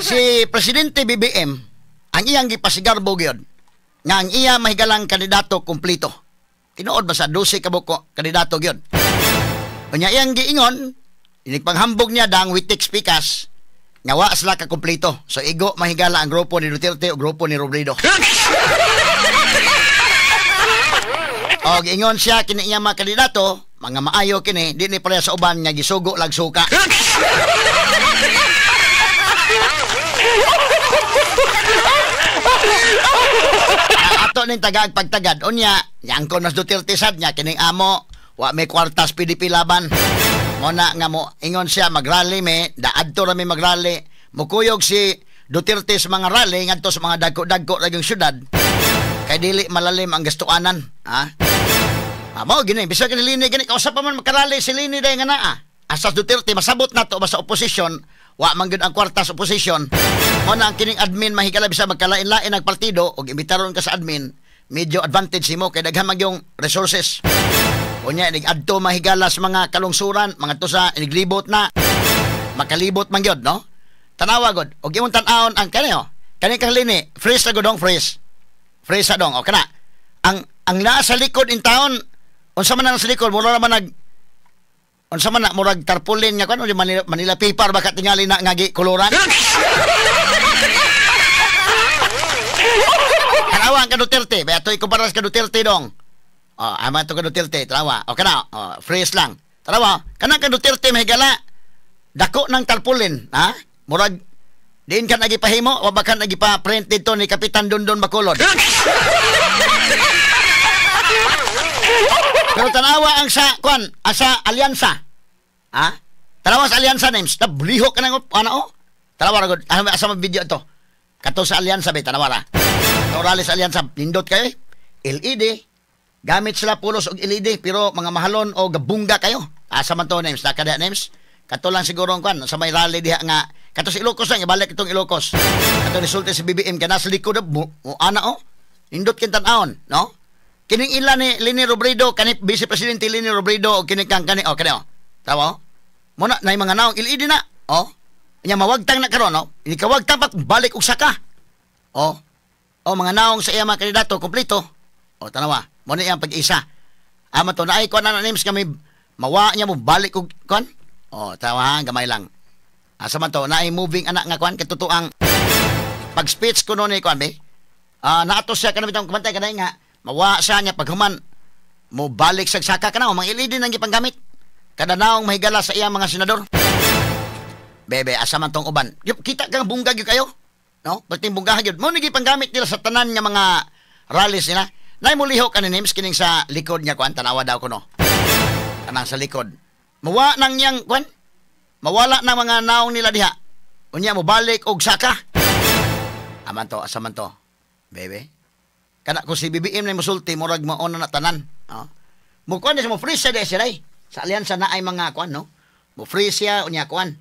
Si Presidente BBM, ang iyang gipasigarbo gyud nga ang iya mahigalang kandidato kumplito. Tinuod ba sa 12 kabuko kandidato gyud. Unya iyang giingon, inigpanghambog niya dang witik speakers nga wa sila ka kumplito. So igo mahigala ang grupo ni Duterte o grupo ni Robredo. O giingon siya kini iya mga kandidato, mga maayo kini, di ni pareha sa uban nga gisugo lag suka. Ato ning tagag pagtagad unya yang kon mas Duterte sad nya kining amo wa may kwartas PDP laban mo na nga mo ingon siya magrally me daadto ra mi magrally mukuyog si Duterte sa mga rally ngadto sa mga dagko-dagko ra yung syudad kay dili malalim ang gastuanan ha mao gini bisag ni Lini gani kausap pa man makarally si Lini day nga naa asas Duterte masabot nato ba sa oposisyon wa man gyud ang kwartas oposisyon mo na ang kining admin mahigala bisa magkalain-lain ang partido og imbitaron ka sa admin medyo advantage mo kay daghan man yung resources unya nig adto mahigala sa mga kalungsuran mga to sa iniglibot na makalibot man gyud no tanawa gud og imong tan-awon ang kaniyo kani kang Lini freeze na gudong freeze sa dong o kana ang naa sa likod in town unsa man ang sa likod mura man nag unsa man na murag tarpaulin nga kuno Manila paper baka tingali na ngagi koloran. Tanawa ka Duterte, ba atoy kumparas ka Duterte dong. Ama to ka Duterte, tanawa. O kana, freeze lang. Tanawa, kana ka Duterte mahigala. Dako ng tarpaulin, ha? Murag diin ka nagipahimo o baka nagipa-print dito ni Kapitan Dondon Bacolod. Pero tanawa ang sa asa alyansa. Ha? Tanawa sa alyansa names, tabliho ka nang ano? Tanawa ra gud, asa mag video to. Kato sa alyansa be tanawa ra. Orales alyansa nindot kayo. LED gamit sila pulos og LED pero mga mahalon o gabungga kayo. Asa man to names, nakada names. Kato lang siguro ang sa may rally diha nga kato si Ilocos lang ibalik itong Ilocos. Kato ni sulti si BBM kana sa likod ana nindot kin tan-aon, no? Kining ila ni Lini Robredo kanip Vice Presidente Lini Robredo o kining kang kani tawo mo na nay mga naong LED na nya mawagtang na karon ini kawagtang pa balik og saka mga naong sa iya mga kandidato kompleto tanawa mo na iyang pag-isa ama to naay kon na names kami mawa niya mo balik og kon tawa gamay lang asa man to naay moving anak nga kon katutuang pag speech kuno ni kon be naato siya kanang bitang kumantay kanay nga mawa siya niya paghuman mo balik sa saka kana mga LED nang gipanggamit kada naong mahigala sa iya mga senador bebe asa man tong uban kita kang bunga gyud kayo no perting bunga gyud mo nigi panggamit nila sa tanan nga mga rallies nila nay mo lihok ani names kining sa likod niya kwan tanawa daw kuno kanang sa likod mawa nang yang kwan mawala na mga naong nila diha unya mo balik og saka aman to asa man to bebe kana ko si BBM na musulti murag mauna na tanan mo kwan mo free siya de siya sa alyansa na ay mga kwan no mo free siya unya kwan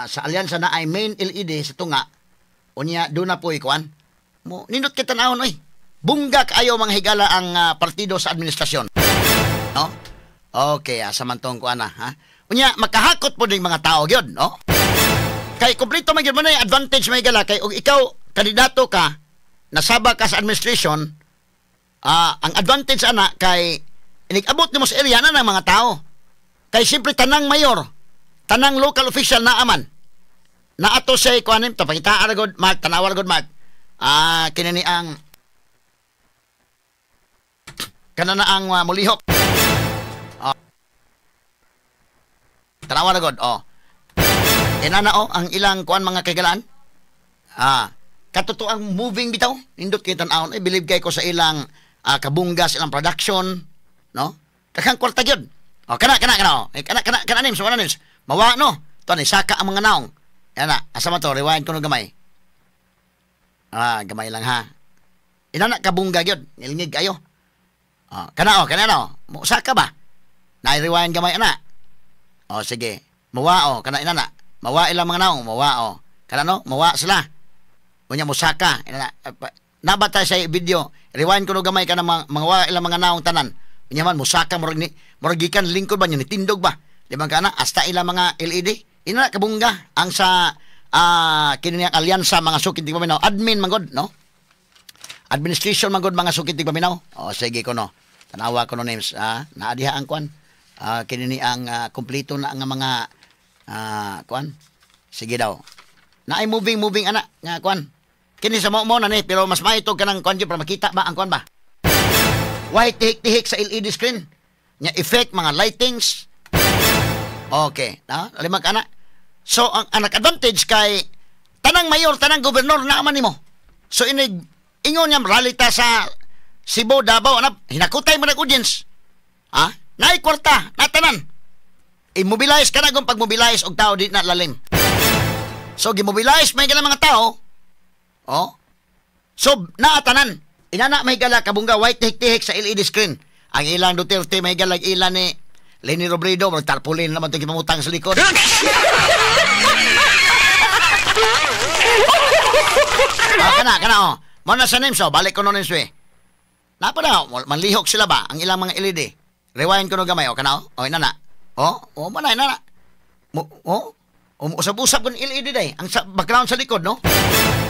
sa alyansa na ay main LED sa tunga unya do na po kwan mo nindot kita naon bungga kayo mga higala ang partido sa administrasyon no okay asa man tong kwan ha unya makahakot po ding mga tao gyud no kay kompleto man gyud mo na advantage may higala kay og ikaw kandidato ka nasaba ka sa administration ang advantage ana kay inig-abot nimo sa area na ng mga tao kay siyempre tanang mayor tanang local official na aman na ato siya kuanim to pangita aragod Mark tanawar gud Mark kinani ang kanana ang mulihok tanawar gud inana ang ilang kuan mga kagalaan katotoang moving bitaw nindot kay tan-awon believe kay ko sa ilang kabunggas ilang production no kakang kwarta gyud kana names wala names mawa no to ni saka ang mga naong yana asa man to rewind kuno gamay gamay lang ha inana kabungga gyud nilingig ayo kana mo saka ba na rewind gamay ana sige mawa kana inana mawa ilang mga naong mawa kana no mawa sila unya mo saka nabata sa video rewind kuno gamay kana mga ilang mga naong tanan unya man musaka muragikan lingkod ba niya nitindog ba di ba kana hasta ila mga LED ina kabungga ang sa kini ang alyansa mga sukid tigpaminaw. Admin magod, no? Administration magod mga sukid tigpaminaw. O sige ko no. Tanawa ko no names. Naadiha ang kwan. Kini ang kompleto na ang mga kwan. Sige daw. Na ay moving ana nga kwan. Kini sa mo na ni pero mas maitog kanang kwan para makita ba ang kwan ba. White tihik-tihik sa LED screen. Nya effect mga lightings. Okay, na lima ka na. So ang advantage kay tanang mayor, tanang gobernador na man nimo. So ingon niya ralita sa Cebu, Davao, hinakutay mo nag-audience. Naay kwarta, natanan. I-mobilize ka na kung pag-mobilize og tao di na lalim. So, gi-mobilize may gala mga tao. So, naatanan. Inana may gala kabungga white tihik-tihik sa LED screen. Ang ilang Duterte may gala ilan ni Leni Robredo, tarpaulin naman ito kipamutang sa likod. Kana. Muna sa names, balik ko no names, Napa na, manlihok sila ba ang ilang mga LED? Rewind ko no gamay, kana, inana. Manay, inana. Usap-usap ko ng LED day. Ang background sa likod, no?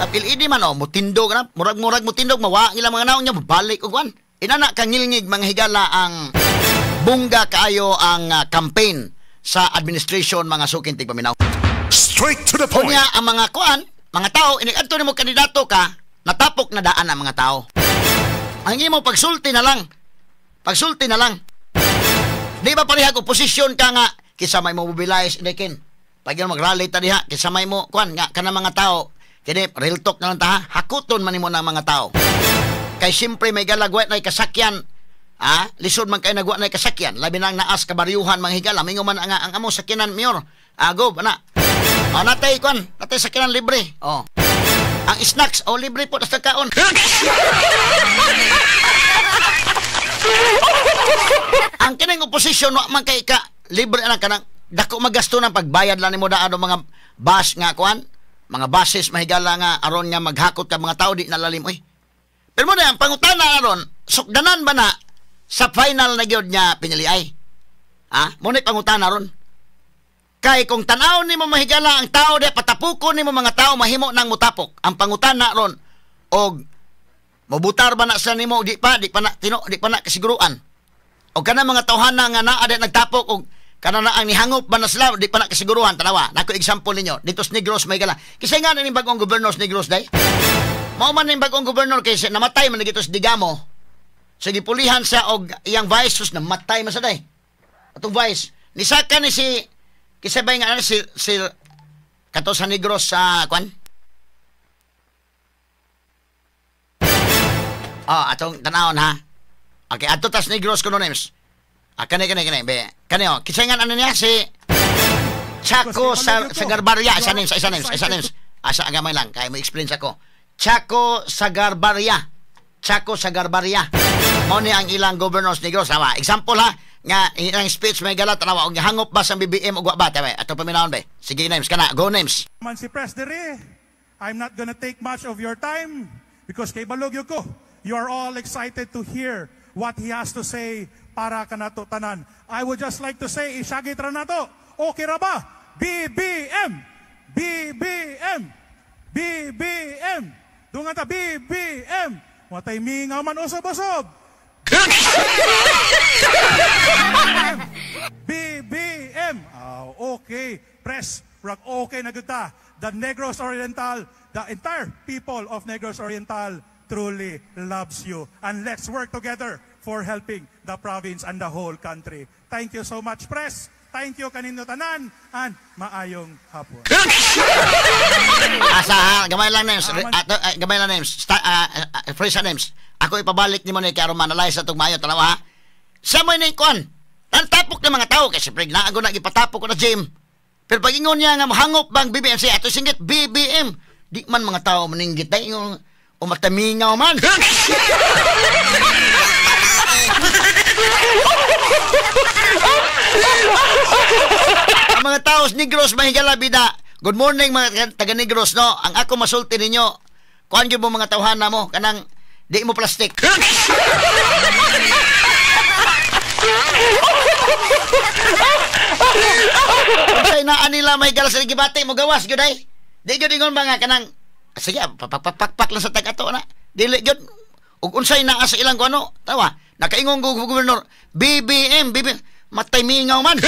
At LED man, mutindog na. Murag mutindog, mawa ang ilang mga naong niya, mabalik o kwan. Inana kang ngilngig, mga higala ang bungga kaayo ang campaign sa administration mga sukin tigpaminaw. Straight to the point. Kunya ang mga kwan, mga tao, iniadto ni mo kandidato ka, natapok na daan ang mga tao. Ang imo pagsulti na lang. Pagsulti na lang. Di ba parihag oposisyon ka nga, kisa may mobilize, inikin. Pag yun mag-rally ta diha, kisa may mo, kwan nga, ka na mga tao, kini, real talk na lang ta, hakuton man mo ng mga tao. Kay siyempre may galagwet na kasakyan, lisod man kayo nagwa na kasakyan, labi na ang naas kabaryuhan mga higala, mingo man ang amo sakyanan, mayor, go, na. Natay, kwan, natay sakyanan libre, Ang snacks, libre po, tas nagkaon. Ang kining oposisyon, man kay ka, libre na kanang, dako magasto ng pagbayad lang ni mo daan mga bus nga kuan, mga buses mahigala nga aron nga maghakot ka mga tao di nalalim oy. Pero mo na ang pangutana aron, sukdanan ba na sa final na gyud nya piniliay? Mo na pangutana aron. Kay kung tan-aw nimo mahigala ang tao di patapukon nimo mga tao mahimo nang mutapok. Ang pangutana aron og mabutar ba na sa nimo di pa na kasiguruan. Og kana mga tawhana nga naa di nagtapok og kana na ang nihangop ba na sila, di pa na kasiguruhan, tanawa. Nako example ninyo, dito sa Negros may gala. Kasi nga na yung bagong gobernador sa Negros, day. Mauman na yung bagong gobernador, kasi namatay man na dito sa Digamo. Sige, pulihan sa og iyang vice, sus, namatay man sa day. Atong vice. Nisaka ni si, kasi ba nga si kato sa Negros sa, kwan? Atong tanawon ha. Okay, ato tas Negros ko no names. Kani, be. Kani, kisangan ano niya, si Chaco sa Garbarya. Isa names. Asa agamay lang, kaya mo explain sa ko. Chaco sa Garbarya. Mo ni ang ilang governors Negros. Example ha, nga ilang speech may galat, tanawa, og hangop ba sa BBM o ba? Ato paminahon, be. Sige, names, kana, go names. Man si Presdere, I'm not gonna take much of your time because kay Balogyo ko, you are all excited to hear what he has to say para kanato tanan. I would just like to say, isagit ra nato. Okay ra ba? BBM! Dunga ta, BBM! Watay mingaw man usob-usob! BBM! Okay. Press, rag okay na kita. The Negros Oriental, the entire people of Negros Oriental truly loves you. And let's work together for helping the province and the whole country. Thank you so much, Press. Thank you kanino tanan and maayong hapon. Gamay lang names. Fresh names. Ako ipabalik ni mo ni kay Romanalize sa tug maayo tanawa. Sa mo ni kon. Tantapok ng mga tao kasi prig na ako nagipatapok ko na gym. Pero pag ingon niya nga mahangop bang BBM siya ato singgit BBM. Di man mga tao maninggit ay ingon umatamingaw man. Ang mga tao sa Negros mahigala bida. Good morning mga taga Negros, no. Ang ako masulti ninyo. Kuan gyud mo mga tawhana mo kanang di mo plastic. Kung say naa nila mahigala sa gibati mo gawas gyud ay. Di gyud ingon mga kanang sige, papakpak lang sa tag-ato na. Dili gyud ug unsay naa sa ilang kuno, tawa. Nakaingon go gobernador, BBM, matay mingaw man.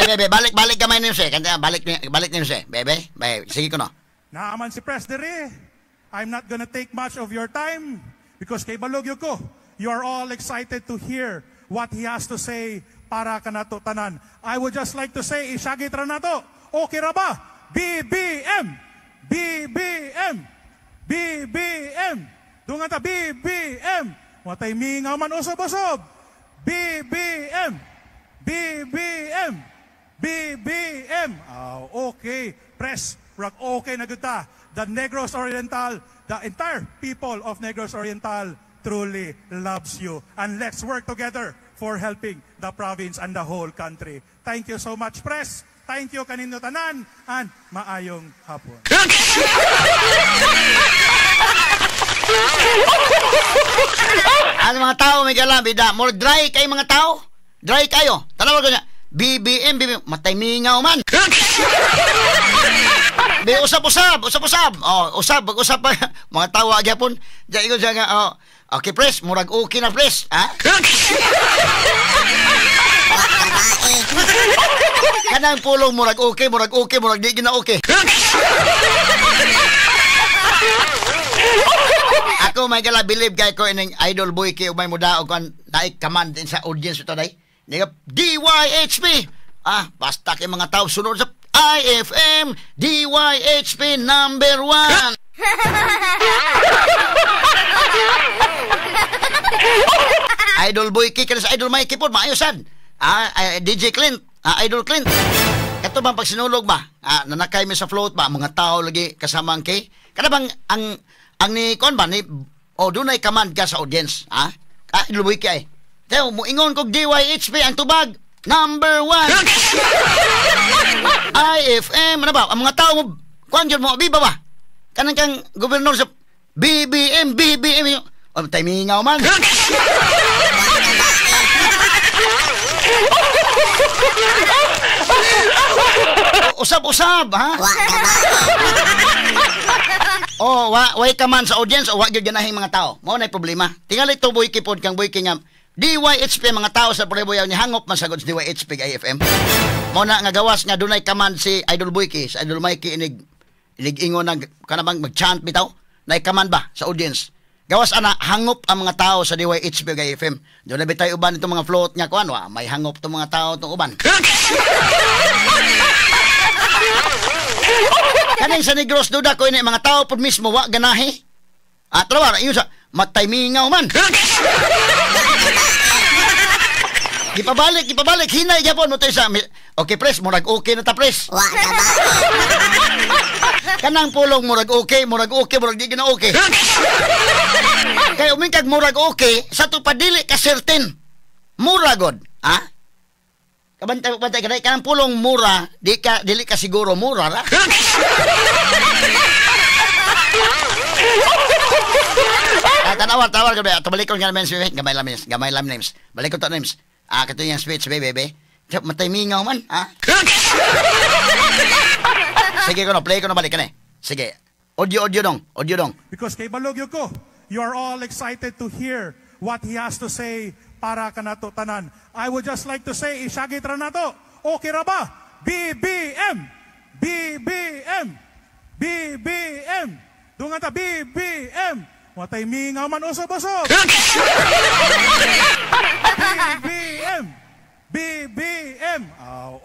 Bebe, balik gamay niyo siya. Kanta balik niyo siya. Bebe, sige ko no. Naaman si Pres diri. I'm not gonna take much of your time because kay balogyo ko, you are all excited to hear what he has to say para kanato tanan. I would just like to say, isagit ra nato. Okay ra ba? BBM! BBM! BBM! Dungan ta, BBM! Watay mingaw man usob-usob! BBM! BBM! BBM! Okay. Press, rag okay na kita. The Negros Oriental, the entire people of Negros Oriental truly loves you. And let's work together for helping the province and the whole country. Thank you so much, Press. Thank you kaninyo tanan and maayong hapon. Ano mga tao may kalabida? More dry kayo mga tao? Dry kayo? Tanawag ko niya, BBM, matay mingaw man. Usap-usap. Oh, usap pa. Mga tawa gyapon. Diyan ko siya nga, okay, Pres, murag okay na, Pres. Ha? Kanang pulong murag okay, murag di gina okay. Ako may kala believe kay ko ining idol boy kay umay muda og kan naik command din sa audience ito day. Niga DYHP. Basta kay mga tao sunod sa IFM DYHP number 1. Idol boy kay sa idol Mikey pod maayosan. DJ Clint, Idol Clint. Ito bang pag sinulog ba? Nanakay mi sa float ba? Mga tao lagi kasama ang kay. Kada bang ang ni kon ba ni dunay command ka sa audience, ha? Idol boy kay. Tayo mo ingon kog DYHP ang tubag number 1. IFM ano ba? Ang mga tao mo kuan jud mo biba ba? Kanang kang gobernador sa BBM. Timingaw man. Usap, ha? Way ka man sa audience o wa gyud ganahing mga tao. Mao nay problema. Tingali to boy kipod kang boy kingam. DYHP mga tao sa Pureboyaw ni hangop man sagod sa DYHP kay AFM. Mao na nga gawas nga dunay kaman si Idol Boyki, sa Idol Mikey inig ingon nag kanabang mag-chant bitaw. Nay kaman ba sa audience. Gawas ana hangop ang mga tao sa DYHP kay AFM. Dunay bitay uban itong mga float nga kuan wa, may hangop tong mga tao tong uban. Kaning sa Negros duda ko ini mga tao pud mismo wa ganahi. Trawa yun sa matay mingaw man. Gipabalik hinay gyapon mo sa okay Pres murag okay na ta Pres. Kanang pulong murag okay murag di gina okay. Kay umingkag murag okay sa to padili ka certain. Mura god, ha? Kabantay kanay kanang pulong mura, dili ka siguro mura ra. Tawar gabi. Balikon nga namin gamay lam names. Balikon to names. Kato yung speech, bebe. Matay mingaw man, ha? Sige ko no, play ko no balik ka na. Sige. Audio dong. Because kay balogyo ko, you are all excited to hear what he has to say para kanato tanan. I would just like to say, isagit ra nato. Okay ra ba? BBM! Dungan ta, BBM! Watay mingaw man usob-usob! BBM!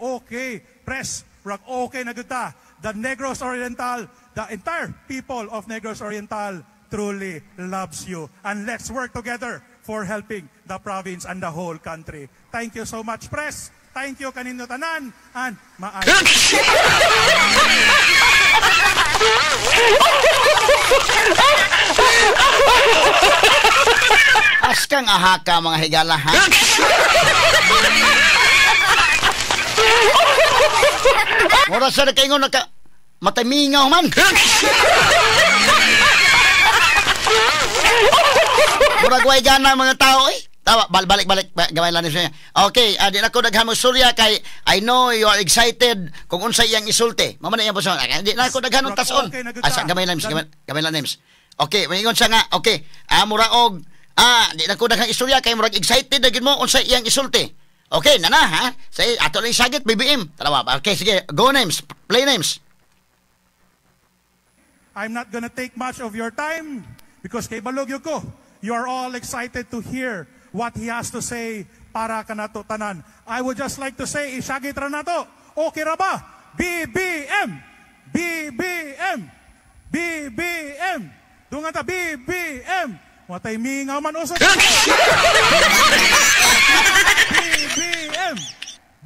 Okay. Press, rag okay na kita. The Negros Oriental, the entire people of Negros Oriental truly loves you. And let's work together for helping the province and the whole country. Thank you so much, Press. Thank you kaninyo tanan and maayo. Askang ahaka mga higala, ha? Mura sa nakaingon matamingaw man. Murag way gana mga tao, eh. tawa balik gamay lang niya. Okay, di na ko daghang Surya kay I know you are excited kung unsay iyang isulti. Mamo na iyang puson. Di na ko daghang tason. Asa gamay lang names. Okay, maingon siya nga. Okay, mura og di na ko daghang istorya kay murag excited na gid mo unsay iyang isulti. Okay, nana ha. Say ato lang sagit BBM. Tanawa. Okay, sige. Go names. Play names. I'm not gonna take much of your time because kay balog ko, you are all excited to hear what he has to say para kanato tanan. I would just like to say, isagit ra nato. Okay ra ba? BBM! BBM! BBM! Dungan ta, BBM! Watay mingaw man usap. BBM!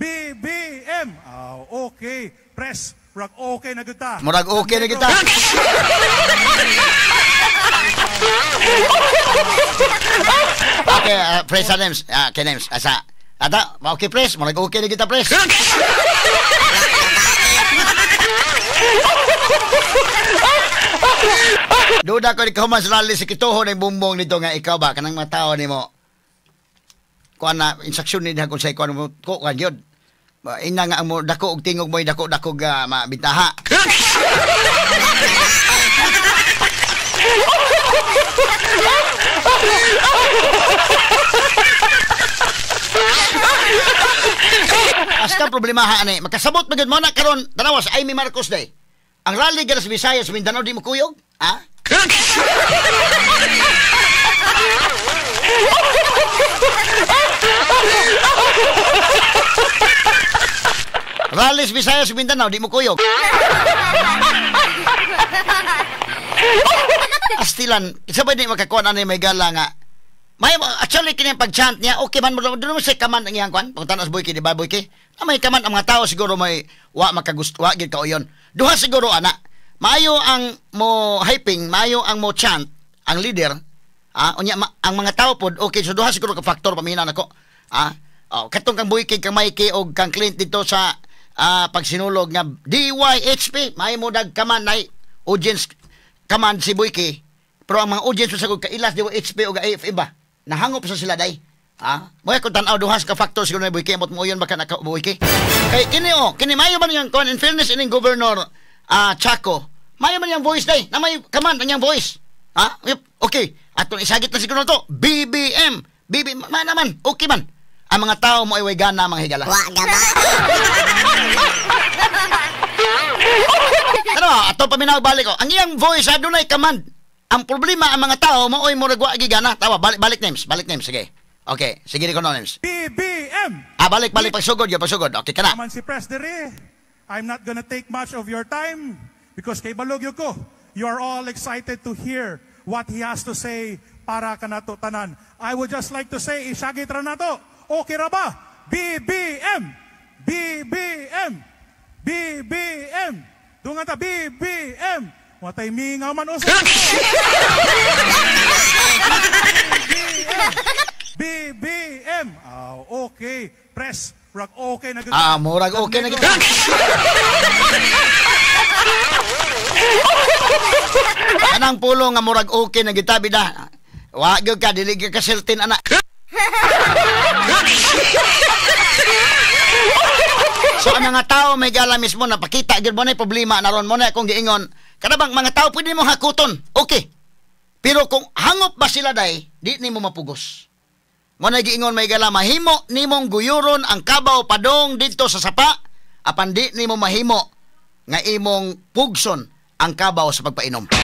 BBM! Okay. Press. Murag okay na kita. Murag okay na kita. Okay, press sa names. Okay, names. Asa. Ada, okay, press. Murag okay na kita, press. Duda ko ikaw mas rally si kituho ng bumbong nito nga ikaw ba kanang matawa nimo. Kuan na instruction ni kung say kuan mo ko kan yun. Ina nga mo dako og tingog mo dako mabitaha. Asta problemaha ani makasabot magud mo na karon tanawas Amy Marcos day. Ang rally galas Visayas Mindanao di mo kuyog? Ha? Rally Visayas Mindanao di mo kuyog. Astilan, sabay di makakuan ani may gala nga. May actually kini pag-chant niya, okay man mo mo say kaman ang iyang kwan. Pag tanas boy ki di ba boy ki? May kaman ang mga tao siguro may wa makagusto wa gid kauyon. Duha siguro ana. Mayo ang mo hyping, mayo ang mo chant ang leader. Unya ang mga tao pod okay so duha siguro ka factor pamina nako. Katong kang boy ki kang Mikey og kang Clint dito sa pagsinulog nga DYHP, may mo dag kaman nay audience kaman si boy ki. Pero ang mga audience sa kailas DYHP og AFM ba? Nahangop sa sila day. Moy ko tan-aw duhas ka factor siguro na boy ki amot mo yon baka naka boy ki. Kay kini mayo man yang kon in fairness ining governor Chaco. Mayo man yang voice day. Na may kaman ang yang voice. Okay. Aton isagit na siguro to. BBM. Man naman. Okay man. Ang mga tao mo ay way gana mga higala. Wa gaba. Ano, ato paminaw balik ko. Ang iyang voice adunay command. Ang problema ang mga tao mo ay mo nagwa gigana. Tawa balik names. Sige. Okay, sige ko no names. BBM! Balik pagsugod. Okay ka na. Naman si Pres Dere, I'm not gonna take much of your time because kay balog ko, you are all excited to hear what he has to say para kanato tanan. I would just like to say, isagit ra nato. Okay ra ba? BBM! BBM! BBM! Dungan ta, BBM! Watay mingaw man usap. BBM! Okay. Press. Murag okay na kita. Murag okay na kita. Anang pulo nga murag okay na kita bida. Wa gyud ka dili ka kaseltin ana. So ang mga tao may gala mismo na pakita gyud mo na problema naron mo na kung giingon. Kada bang mga tao pwede mo hakuton. Okay. Pero kung hangop ba sila day, di nimo mapugos. Mo na giingon may gala mahimo nimong guyuron ang kabaw padong dito sa sapa apan di nimo mahimo nga imong pugson ang kabaw sa pagpainom.